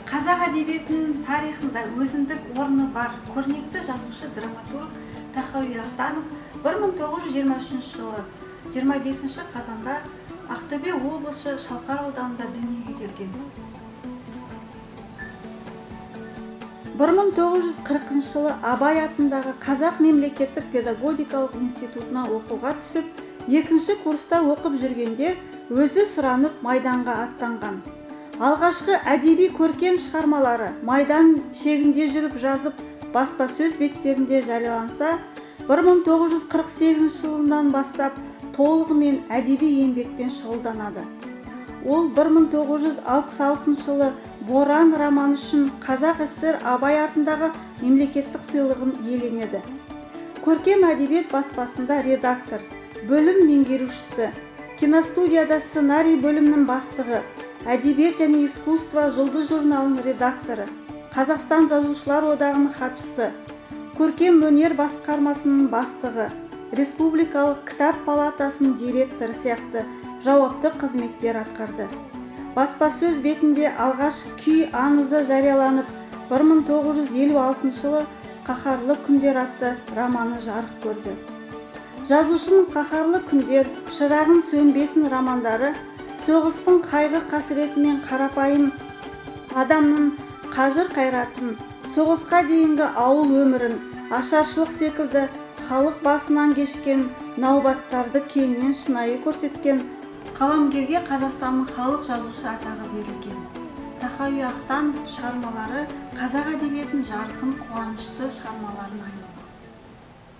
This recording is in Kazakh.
Қазақ әдебиетінің тарихында өзіндік орны бар көрнекті жазушы драматург Тахауи Ахтанов 1923 жылы 25 қазанда Ақтөбе облысы Шалқар ауданында дүниеге келген. 1940 жылы Абай атындағы Қазақ мемлекеттік педагогикалық институтына оқуға түсіп, екінші курста оқып жүргенде өзі сұранып майданға аттанған. Алғашқы әдеби көркем шығармалары майдан шегінде жүріп жазып, баспасөз беттерінде жарияланса, 1948 жылынан бастап толығымен әдеби еңбекпен шұғылданады. Ол 1966 жылы Боран романы үшін Қазақ ССР Абай атындағы мемлекеттік сыйлығын иеленеді. Көркем әдебиет баспасында редактор, бөлім меңгерушісі, киностудияда сценарий бөлімінің бастығы, әдебиет және искусство жұлдыз журналының редакторы, Қазақстан жазушылар одағының хатшысы, көркем өнер басқармасының бастығы, республикалық кітап палатасының директоры сияқты жауапты қызметтер атқарды. Баспасөз бетінде алғаш күй аңызы жарияланып, 1956 жылы Қаһарлы күндер атты романы жарық көрді. Жазушының Қаһарлы күндер, Шырағың сөнбесін романдары соғыстың қайғы қасіреті мен қарапайым адамның қажыр қайратын, соғысқа дейінгі ауыл өмірін, ашаршылық секілді халық басынан кешкен наубаттарды кеңінен шынайы көрсеткен қаламгерге Қазақстанның халық жазушы атағы берілген. Тахауи Ахтанов шығармалары қазақ әдебиетінің жарқын, қуанышты шығармаларын